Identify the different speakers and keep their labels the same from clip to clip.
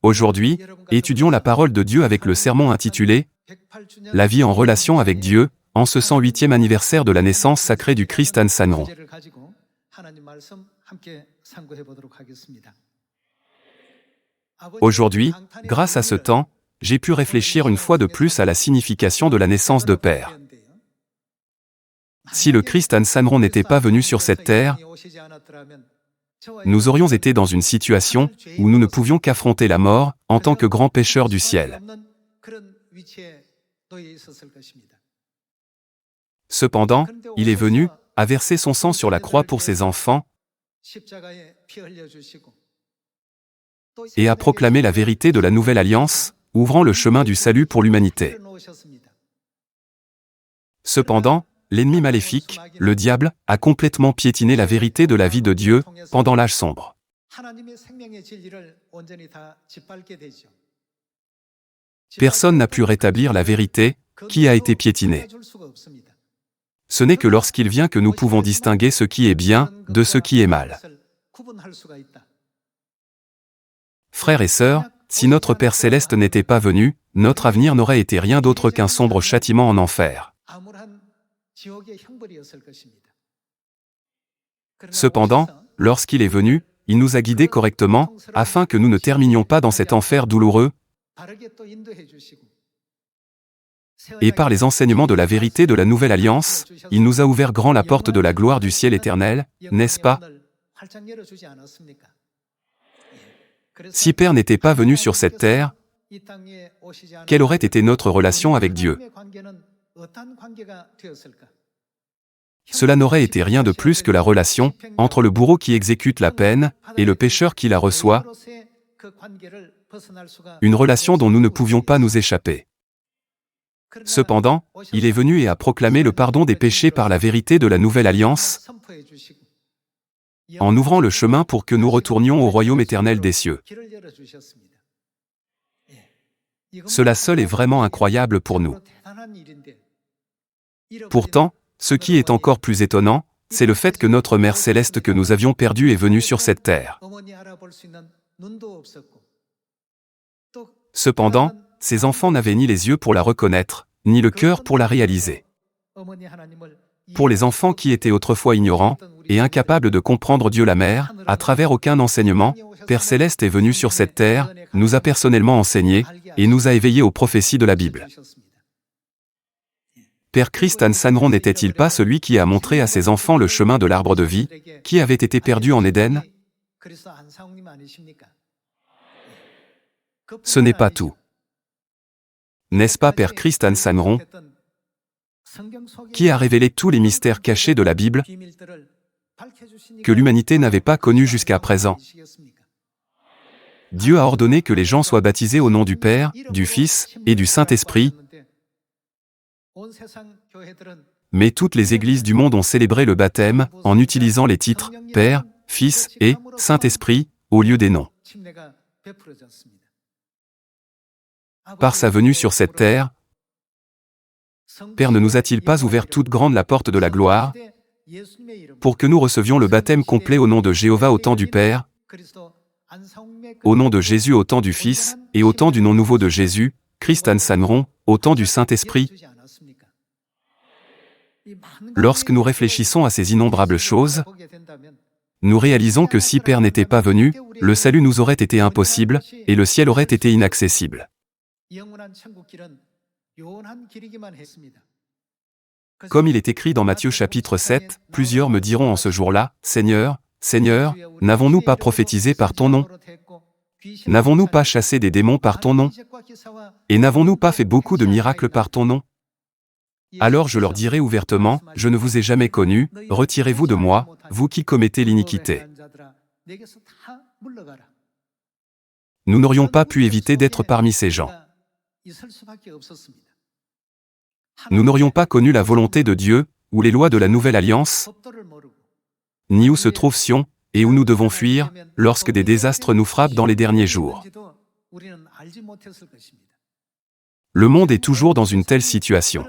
Speaker 1: Aujourd'hui, étudions la parole de Dieu avec le sermon intitulé « La vie en relation avec Dieu » en ce 108e anniversaire de la naissance sacrée du Christ An Sanron. Aujourd'hui, grâce à ce temps, j'ai pu réfléchir une fois de plus à la signification de la naissance de Père. Si le Christ An Sanron n'était pas venu sur cette terre, nous aurions été dans une situation où nous ne pouvions qu'affronter la mort en tant que grands pécheurs du ciel. Cependant, il est venu, a versé son sang sur la croix pour ses enfants et a proclamé la vérité de la nouvelle alliance, ouvrant le chemin du salut pour l'humanité. Cependant, l'ennemi maléfique, le diable, a complètement piétiné la vérité de la vie de Dieu pendant l'âge sombre. Personne n'a pu rétablir la vérité qui a été piétinée. Ce n'est que lorsqu'il vient que nous pouvons distinguer ce qui est bien de ce qui est mal. Frères et sœurs, si notre Père Céleste n'était pas venu, notre avenir n'aurait été rien d'autre qu'un sombre châtiment en enfer. Cependant, lorsqu'il est venu, il nous a guidés correctement, afin que nous ne terminions pas dans cet enfer douloureux, et par les enseignements de la vérité de la nouvelle alliance, il nous a ouvert grand la porte de la gloire du ciel éternel, n'est-ce pas? Si Père n'était pas venu sur cette terre, quelle aurait été notre relation avec Dieu? Cela n'aurait été rien de plus que la relation entre le bourreau qui exécute la peine et le pécheur qui la reçoit, une relation dont nous ne pouvions pas nous échapper. Cependant, il est venu et a proclamé le pardon des péchés par la vérité de la nouvelle alliance, en ouvrant le chemin pour que nous retournions au royaume éternel des cieux. Cela seul est vraiment incroyable pour nous. Pourtant, ce qui est encore plus étonnant, c'est le fait que notre Mère Céleste que nous avions perdue est venue sur cette terre. Cependant, ses enfants n'avaient ni les yeux pour la reconnaître, ni le cœur pour la réaliser. Pour les enfants qui étaient autrefois ignorants et incapables de comprendre Dieu la Mère, à travers aucun enseignement, Père Céleste est venu sur cette terre, nous a personnellement enseigné, et nous a éveillés aux prophéties de la Bible. Père Christ An Sanron n'était-il pas celui qui a montré à ses enfants le chemin de l'arbre de vie, qui avait été perdu en Éden? Ce n'est pas tout. N'est-ce pas Père Christ An Sanron, qui a révélé tous les mystères cachés de la Bible, que l'humanité n'avait pas connus jusqu'à présent? Dieu a ordonné que les gens soient baptisés au nom du Père, du Fils et du Saint-Esprit, mais toutes les églises du monde ont célébré le baptême en utilisant les titres Père, Fils et Saint-Esprit au lieu des noms. Par sa venue sur cette terre, Père ne nous a-t-il pas ouvert toute grande la porte de la gloire, pour que nous recevions le baptême complet au nom de Jéhovah au temps du Père, au nom de Jésus au temps du Fils, et au temps du nom nouveau de Jésus, Christ An Sanron, au temps du Saint-Esprit? Lorsque nous réfléchissons à ces innombrables choses, nous réalisons que si Père n'était pas venu, le salut nous aurait été impossible, et le ciel aurait été inaccessible. Comme il est écrit dans Matthieu chapitre 7, plusieurs me diront en ce jour-là, « Seigneur, Seigneur, n'avons-nous pas prophétisé par ton nom? N'avons-nous pas chassé des démons par ton nom? Et n'avons-nous pas fait beaucoup de miracles par ton nom? » Alors je leur dirai ouvertement, « Je ne vous ai jamais connus, retirez-vous de moi, vous qui commettez l'iniquité. » Nous n'aurions pas pu éviter d'être parmi ces gens. Nous n'aurions pas connu la volonté de Dieu, ou les lois de la nouvelle alliance, ni où se trouve Sion, et où nous devons fuir, lorsque des désastres nous frappent dans les derniers jours. Le monde est toujours dans une telle situation.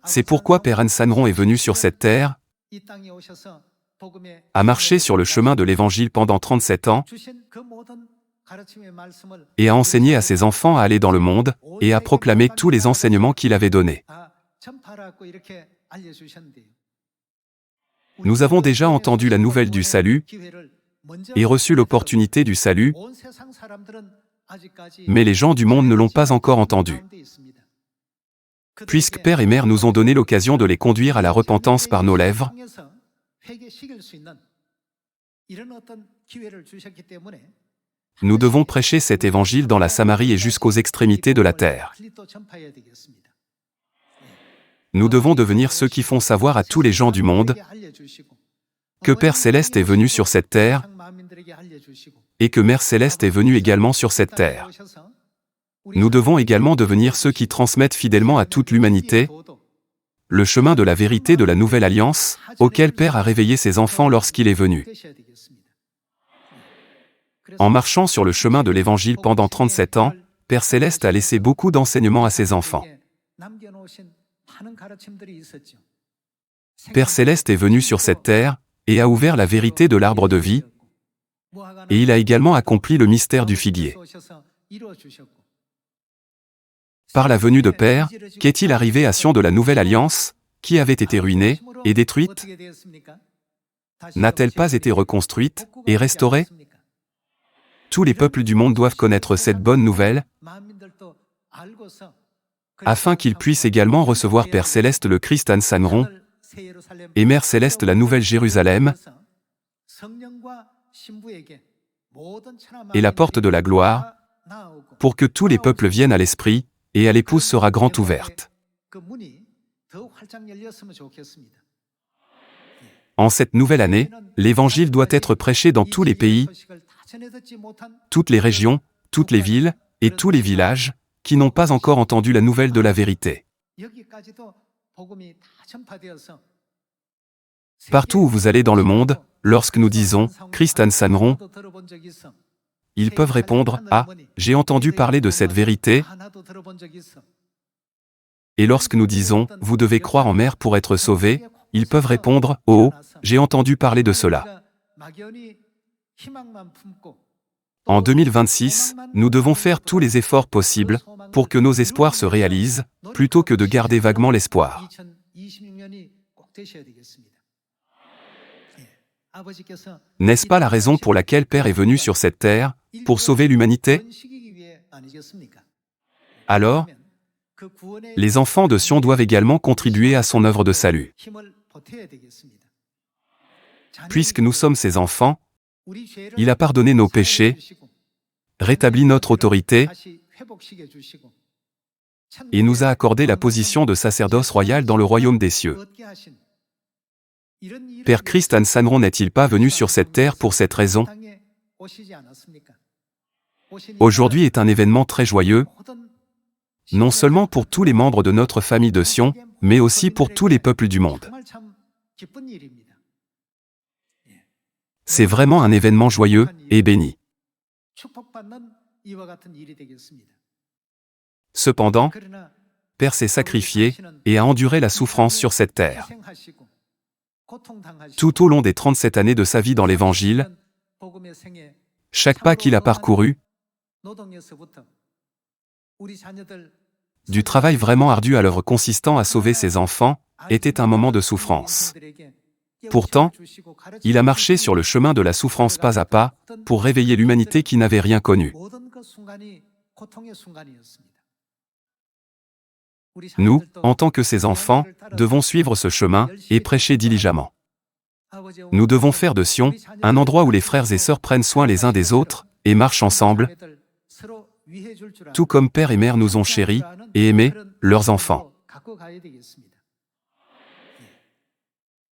Speaker 1: C'est pourquoi Père An Sanron est venu sur cette terre, a marché sur le chemin de l'Évangile pendant 37 ans, et a enseigné à ses enfants à aller dans le monde, et à proclamer tous les enseignements qu'il avait donnés. Nous avons déjà entendu la nouvelle du salut, et reçu l'opportunité du salut, mais les gens du monde ne l'ont pas encore entendu. Puisque Père et Mère nous ont donné l'occasion de les conduire à la repentance par nos lèvres, nous devons prêcher cet évangile dans la Samarie et jusqu'aux extrémités de la terre. Nous devons devenir ceux qui font savoir à tous les gens du monde que Père Céleste est venu sur cette terre et que Mère Céleste est venue également sur cette terre. Nous devons également devenir ceux qui transmettent fidèlement à toute l'humanité le chemin de la vérité de la nouvelle alliance, auquel Père a réveillé ses enfants lorsqu'il est venu. En marchant sur le chemin de l'Évangile pendant 37 ans, Père Céleste a laissé beaucoup d'enseignements à ses enfants. Père Céleste est venu sur cette terre et a ouvert la vérité de l'arbre de vie, et il a également accompli le mystère du figuier. Par la venue de Père, qu'est-il arrivé à Sion de la Nouvelle Alliance, qui avait été ruinée et détruite? N'a-t-elle pas été reconstruite et restaurée? Tous les peuples du monde doivent connaître cette bonne nouvelle, afin qu'ils puissent également recevoir Père Céleste le Christ An-Sanron, et Mère Céleste la Nouvelle Jérusalem, et la porte de la gloire, pour que tous les peuples viennent à l'Esprit, et à l'épouse sera grand ouverte. En cette nouvelle année, l'Évangile doit être prêché dans tous les pays, toutes les régions, toutes les villes, et tous les villages, qui n'ont pas encore entendu la nouvelle de la vérité. Partout où vous allez dans le monde, lorsque nous disons « Christ An-Sanron », ils peuvent répondre « Ah, j'ai entendu parler de cette vérité ». Et lorsque nous disons « Vous devez croire en Mère pour être sauvé », ils peuvent répondre « Oh, j'ai entendu parler de cela ». En 2026, nous devons faire tous les efforts possibles pour que nos espoirs se réalisent, plutôt que de garder vaguement l'espoir. N'est-ce pas la raison pour laquelle Père est venu sur cette terre, pour sauver l'humanité? Alors, les enfants de Sion doivent également contribuer à son œuvre de salut. Puisque nous sommes ses enfants, il a pardonné nos péchés, rétabli notre autorité, et nous a accordé la position de sacerdoce royal dans le royaume des cieux. Père Christ An-Sanron n'est-il pas venu sur cette terre pour cette raison? Aujourd'hui est un événement très joyeux, non seulement pour tous les membres de notre famille de Sion, mais aussi pour tous les peuples du monde. C'est vraiment un événement joyeux et béni. Cependant, Père s'est sacrifié et a enduré la souffrance sur cette terre. Tout au long des 37 années de sa vie dans l'Évangile, chaque pas qu'il a parcouru, du travail vraiment ardu à l'œuvre consistant à sauver ses enfants, était un moment de souffrance. Pourtant, il a marché sur le chemin de la souffrance pas à pas, pour réveiller l'humanité qui n'avait rien connu. Nous, en tant que ses enfants, devons suivre ce chemin et prêcher diligemment. Nous devons faire de Sion un endroit où les frères et sœurs prennent soin les uns des autres et marchent ensemble, tout comme Père et Mère nous ont chéris et aimés, leurs enfants.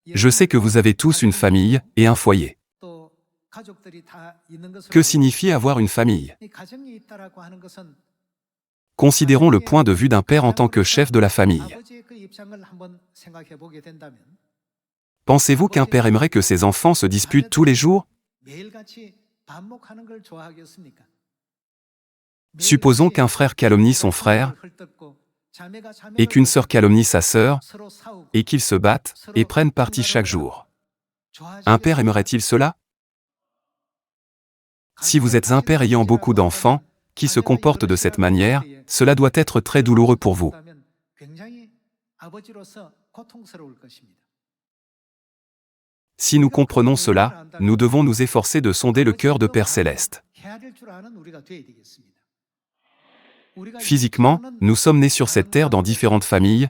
Speaker 1: Je sais que vous avez tous une famille et un foyer. Que signifie avoir une famille? Considérons le point de vue d'un père en tant que chef de la famille. Pensez-vous qu'un père aimerait que ses enfants se disputent tous les jours? Supposons qu'un frère calomnie son frère, et qu'une sœur calomnie sa sœur, et qu'ils se battent et prennent parti chaque jour. Un père aimerait-il cela? Si vous êtes un père ayant beaucoup d'enfants, qui se comportent de cette manière, cela doit être très douloureux pour vous. Si nous comprenons cela, nous devons nous efforcer de sonder le cœur de Père Céleste. Physiquement, nous sommes nés sur cette terre dans différentes familles,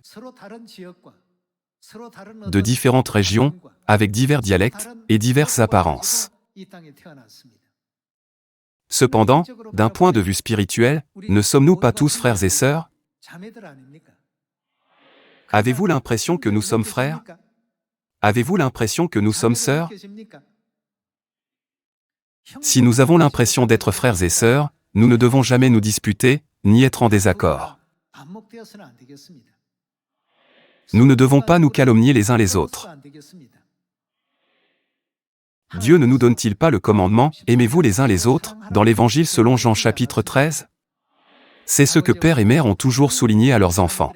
Speaker 1: de différentes régions, avec divers dialectes et diverses apparences. Cependant, d'un point de vue spirituel, ne sommes-nous pas tous frères et sœurs? Avez-vous l'impression que nous sommes frères? Avez-vous l'impression que nous sommes sœurs? Si nous avons l'impression d'être frères et sœurs, nous ne devons jamais nous disputer, ni être en désaccord. Nous ne devons pas nous calomnier les uns les autres. Dieu ne nous donne-t-il pas le commandement « Aimez-vous les uns les autres » dans l'Évangile selon Jean chapitre 13? C'est ce que père et mère ont toujours souligné à leurs enfants.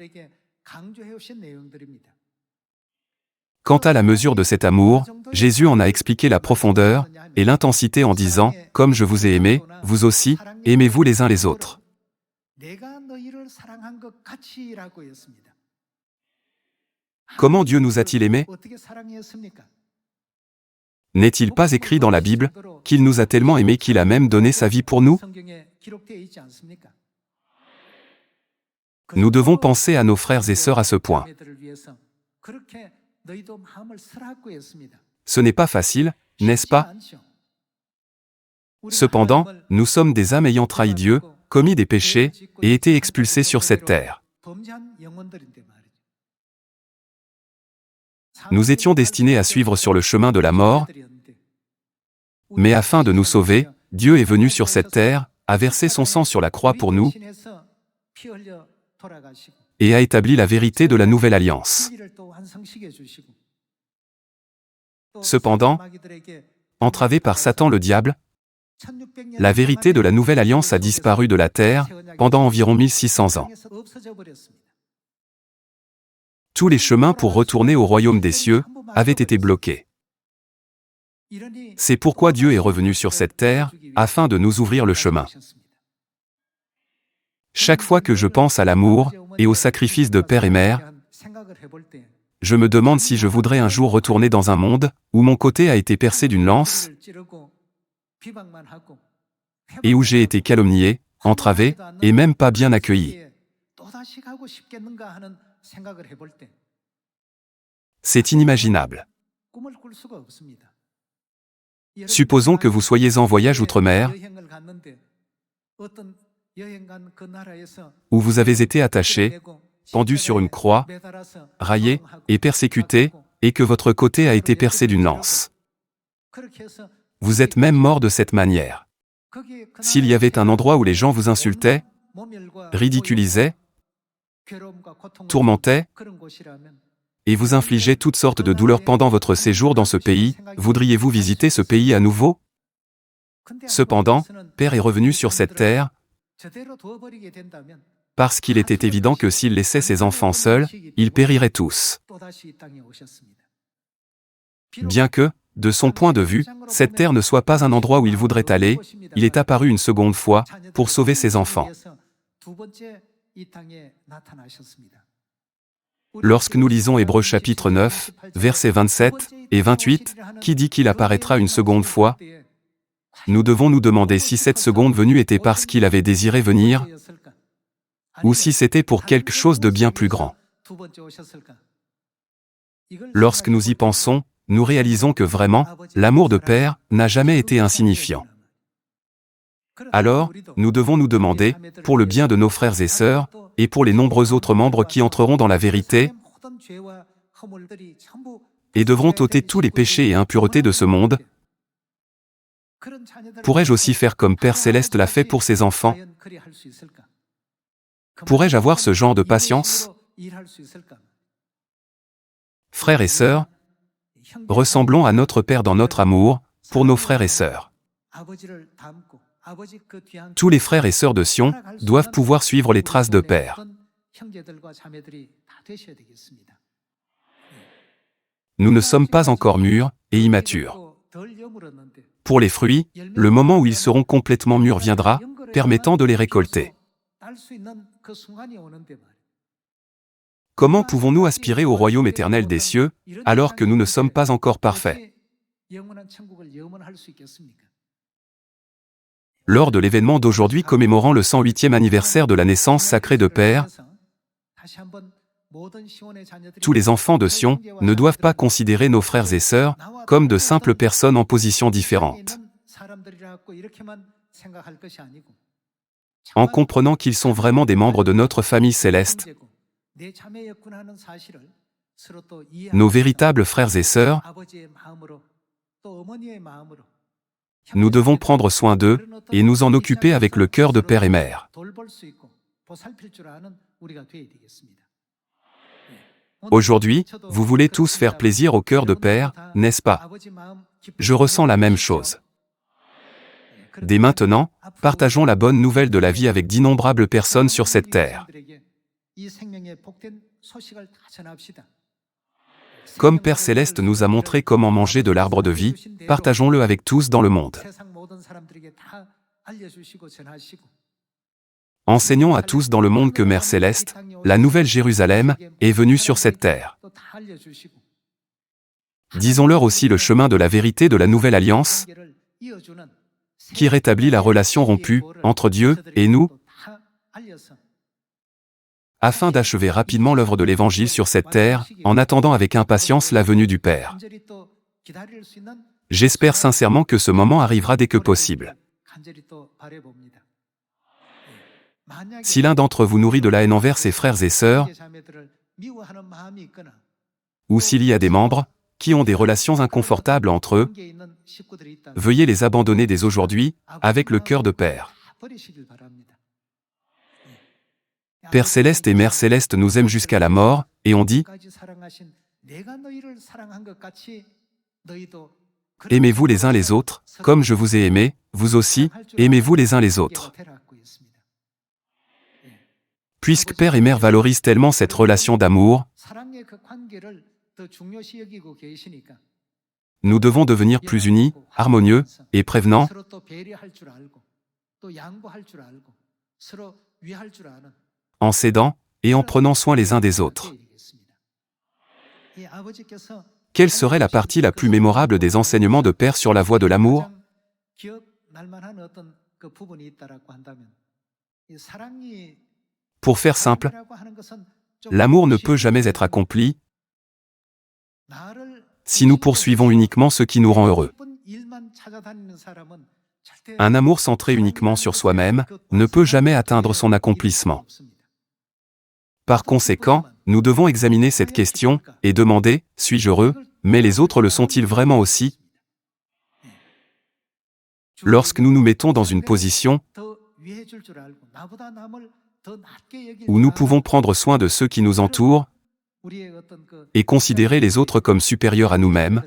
Speaker 1: Quant à la mesure de cet amour, Jésus en a expliqué la profondeur et l'intensité en disant « Comme je vous ai aimé, vous aussi, aimez-vous les uns les autres ». Comment Dieu nous a-t-il aimés? N'est-il pas écrit dans la Bible qu'il nous a tellement aimés qu'il a même donné sa vie pour nous? Nous devons penser à nos frères et sœurs à ce point. Ce n'est pas facile, n'est-ce pas? Cependant, nous sommes des âmes ayant trahi Dieu, commis des péchés, et été expulsés sur cette terre. Nous étions destinés à suivre sur le chemin de la mort, mais afin de nous sauver, Dieu est venu sur cette terre, a versé son sang sur la croix pour nous, et a établi la vérité de la nouvelle alliance. Cependant, entravé par Satan le diable, la vérité de la nouvelle alliance a disparu de la terre pendant environ 1600 ans. Tous les chemins pour retourner au royaume des cieux avaient été bloqués. C'est pourquoi Dieu est revenu sur cette terre, afin de nous ouvrir le chemin. Chaque fois que je pense à l'amour et au sacrifice de père et mère, je me demande si je voudrais un jour retourner dans un monde où mon côté a été percé d'une lance et où j'ai été calomnié, entravé et même pas bien accueilli. C'est inimaginable. Supposons que vous soyez en voyage outre-mer, où vous avez été attaché, pendu sur une croix, raillé et persécuté, et que votre côté a été percé d'une lance. Vous êtes même mort de cette manière. S'il y avait un endroit où les gens vous insultaient, ridiculisaient, tourmentaient, et vous infligeaient toutes sortes de douleurs pendant votre séjour dans ce pays, voudriez-vous visiter ce pays à nouveau? Cependant, Père est revenu sur cette terre, parce qu'il était évident que s'il laissait ses enfants seuls, ils périraient tous. Bien que, de son point de vue, cette terre ne soit pas un endroit où il voudrait aller, il est apparu une seconde fois, pour sauver ses enfants. Lorsque nous lisons Hébreux chapitre 9, versets 27 et 28, qui dit qu'il apparaîtra une seconde fois, nous devons nous demander si cette seconde venue était parce qu'il avait désiré venir, ou si c'était pour quelque chose de bien plus grand. Lorsque nous y pensons, nous réalisons que vraiment, l'amour de Père n'a jamais été insignifiant. Alors, nous devons nous demander, pour le bien de nos frères et sœurs, et pour les nombreux autres membres qui entreront dans la vérité, et devront ôter tous les péchés et impuretés de ce monde, pourrais-je aussi faire comme Père Céleste l'a fait pour ses enfants? Pourrais-je avoir ce genre de patience? Frères et sœurs, ressemblons à notre Père dans notre amour, pour nos frères et sœurs. Tous les frères et sœurs de Sion doivent pouvoir suivre les traces de Père. Nous ne sommes pas encore mûrs et immatures. Pour les fruits, le moment où ils seront complètement mûrs viendra, permettant de les récolter. Comment pouvons-nous aspirer au royaume éternel des cieux, alors que nous ne sommes pas encore parfaits? Lors de l'événement d'aujourd'hui commémorant le 108e anniversaire de la naissance sacrée de Père, tous les enfants de Sion ne doivent pas considérer nos frères et sœurs comme de simples personnes en position différente. En comprenant qu'ils sont vraiment des membres de notre famille céleste, nos véritables frères et sœurs, nous devons prendre soin d'eux et nous en occuper avec le cœur de père et mère. Aujourd'hui, vous voulez tous faire plaisir au cœur de père, n'est-ce pas? Je ressens la même chose. Dès maintenant, partageons la bonne nouvelle de la vie avec d'innombrables personnes sur cette terre. Comme Père Céleste nous a montré comment manger de l'arbre de vie, partageons-le avec tous dans le monde. Enseignons à tous dans le monde que Mère Céleste, la Nouvelle Jérusalem, est venue sur cette terre. Disons-leur aussi le chemin de la vérité de la Nouvelle Alliance, qui rétablit la relation rompue entre Dieu et nous, afin d'achever rapidement l'œuvre de l'Évangile sur cette terre, en attendant avec impatience la venue du Père. J'espère sincèrement que ce moment arrivera dès que possible. Si l'un d'entre vous nourrit de la haine envers ses frères et sœurs, ou s'il y a des membres qui ont des relations inconfortables entre eux, veuillez les abandonner dès aujourd'hui, avec le cœur de Père. Père Céleste et Mère Céleste nous aiment jusqu'à la mort, et on dit « Aimez-vous les uns les autres, comme je vous ai aimé, vous aussi, aimez-vous les uns les autres. » Puisque Père et Mère valorisent tellement cette relation d'amour, nous devons devenir plus unis, harmonieux et prévenants, en s'aidant et en prenant soin les uns des autres. Quelle serait la partie la plus mémorable des enseignements de Père sur la voie de l'amour? Pour faire simple, l'amour ne peut jamais être accompli si nous poursuivons uniquement ce qui nous rend heureux. Un amour centré uniquement sur soi-même ne peut jamais atteindre son accomplissement. Par conséquent, nous devons examiner cette question et demander « Suis-je heureux, mais les autres le sont-ils vraiment aussi ?» Lorsque nous nous mettons dans une position où nous pouvons prendre soin de ceux qui nous entourent et considérer les autres comme supérieurs à nous-mêmes,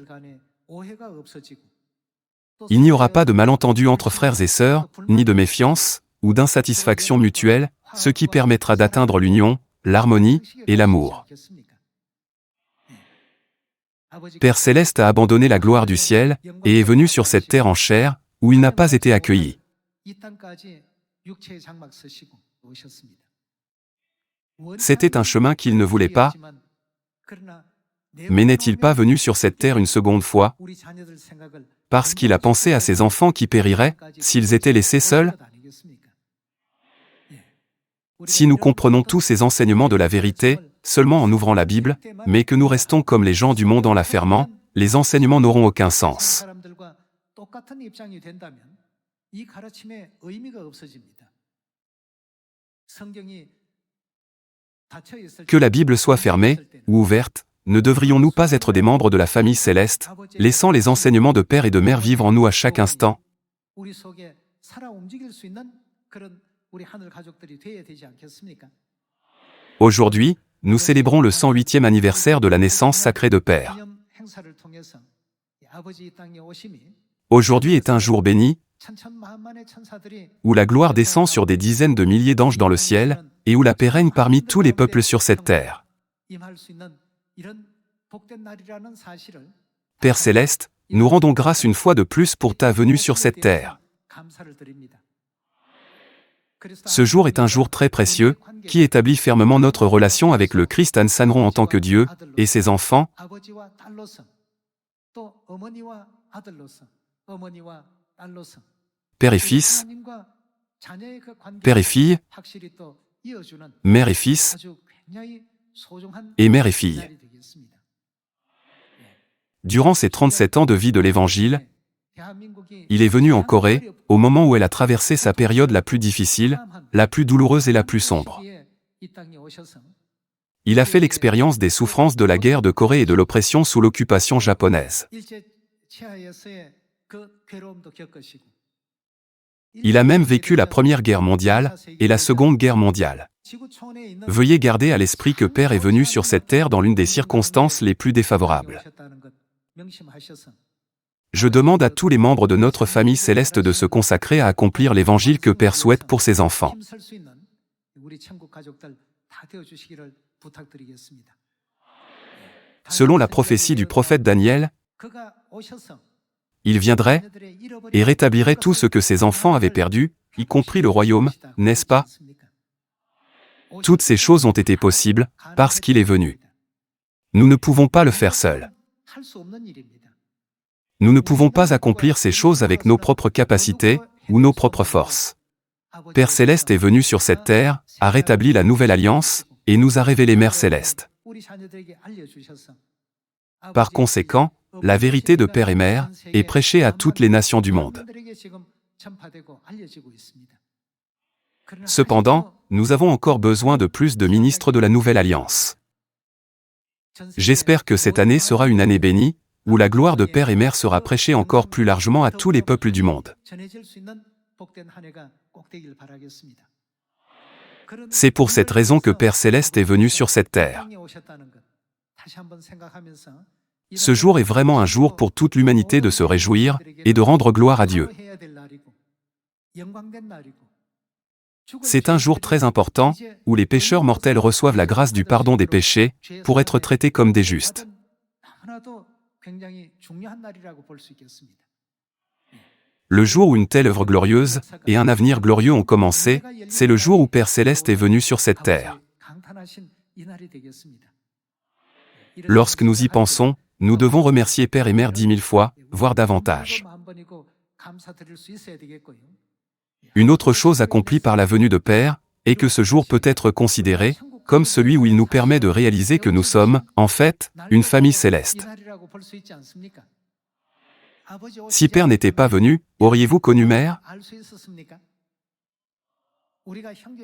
Speaker 1: il n'y aura pas de malentendu entre frères et sœurs, ni de méfiance ou d'insatisfaction mutuelle, ce qui permettra d'atteindre l'union, l'harmonie et l'amour. Père Céleste a abandonné la gloire du ciel et est venu sur cette terre en chair, où il n'a pas été accueilli. C'était un chemin qu'il ne voulait pas, mais n'est-il pas venu sur cette terre une seconde fois, parce qu'il a pensé à ses enfants qui périraient, s'ils étaient laissés seuls? Si nous comprenons tous ces enseignements de la vérité, seulement en ouvrant la Bible, mais que nous restons comme les gens du monde en la fermant, les enseignements n'auront aucun sens. Que la Bible soit fermée ou ouverte, ne devrions-nous pas être des membres de la famille céleste, laissant les enseignements de Père et de Mère vivre en nous à chaque instant? Aujourd'hui, nous célébrons le 108e anniversaire de la naissance sacrée de Père. Aujourd'hui est un jour béni, où la gloire descend sur des dizaines de milliers d'anges dans le ciel, et où la paix règne parmi tous les peuples sur cette terre. Père céleste, nous rendons grâce une fois de plus pour ta venue sur cette terre. Ce jour est un jour très précieux, qui établit fermement notre relation avec le Christ Ansanron en tant que Dieu, et ses enfants, Père et Fils, Père et Fille, Mère et Fils, et Mère et Fille. Durant ses 37 ans de vie de l'Évangile, il est venu en Corée, au moment où elle a traversé sa période la plus difficile, la plus douloureuse et la plus sombre. Il a fait l'expérience des souffrances de la guerre de Corée et de l'oppression sous l'occupation japonaise. Il a même vécu la Première Guerre mondiale et la Seconde Guerre mondiale. Veuillez garder à l'esprit que Père est venu sur cette terre dans l'une des circonstances les plus défavorables. Je demande à tous les membres de notre famille céleste de se consacrer à accomplir l'évangile que Père souhaite pour ses enfants. Selon la prophétie du prophète Daniel, il viendrait et rétablirait tout ce que ses enfants avaient perdu, y compris le royaume, n'est-ce pas? Toutes ces choses ont été possibles parce qu'il est venu. Nous ne pouvons pas le faire seuls. Nous ne pouvons pas accomplir ces choses avec nos propres capacités ou nos propres forces. Père Céleste est venu sur cette terre, a rétabli la nouvelle alliance, et nous a révélé Mère Céleste. Par conséquent, la vérité de Père et Mère est prêchée à toutes les nations du monde. Cependant, nous avons encore besoin de plus de ministres de la Nouvelle Alliance. J'espère que cette année sera une année bénie, où la gloire de Père et Mère sera prêchée encore plus largement à tous les peuples du monde. C'est pour cette raison que Père Céleste est venu sur cette terre. Ce jour est vraiment un jour pour toute l'humanité de se réjouir et de rendre gloire à Dieu. C'est un jour très important, où les pécheurs mortels reçoivent la grâce du pardon des péchés, pour être traités comme des justes. Le jour où une telle œuvre glorieuse et un avenir glorieux ont commencé, c'est le jour où Père Céleste est venu sur cette terre. Lorsque nous y pensons, nous devons remercier Père et Mère 10 000 fois, voire davantage. Une autre chose accomplie par la venue de Père est que ce jour peut être considéré comme celui où il nous permet de réaliser que nous sommes, en fait, une famille céleste. Si Père n'était pas venu, auriez-vous connu Mère?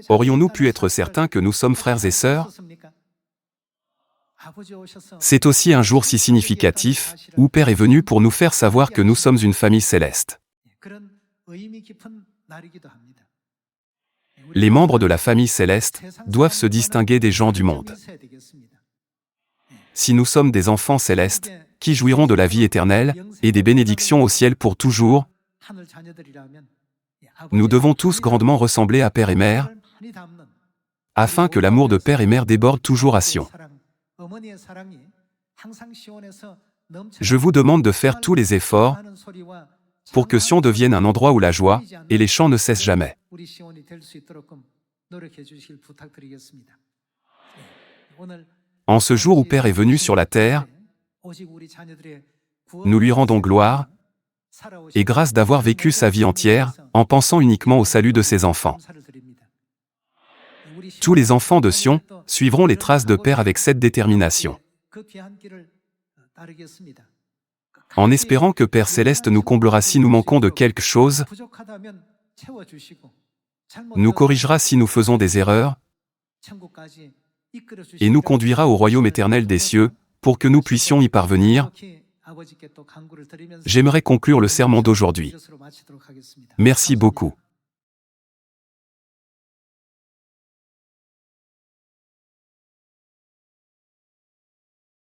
Speaker 1: Aurions-nous pu être certains que nous sommes frères et sœurs? C'est aussi un jour si significatif, où Père est venu pour nous faire savoir que nous sommes une famille céleste. Les membres de la famille céleste doivent se distinguer des gens du monde. Si nous sommes des enfants célestes, qui jouiront de la vie éternelle et des bénédictions au ciel pour toujours, nous devons tous grandement ressembler à Père et Mère, afin que l'amour de Père et Mère déborde toujours à Sion. Je vous demande de faire tous les efforts pour que Sion devienne un endroit où la joie et les chants ne cessent jamais. En ce jour où Père est venu sur la terre, nous lui rendons gloire et grâce d'avoir vécu sa vie entière en pensant uniquement au salut de ses enfants. Tous les enfants de Sion suivront les traces de Père avec cette détermination. En espérant que Père Céleste nous comblera si nous manquons de quelque chose, nous corrigera si nous faisons des erreurs, et nous conduira au royaume éternel des cieux, pour que nous puissions y parvenir. J'aimerais conclure le sermon d'aujourd'hui. Merci beaucoup.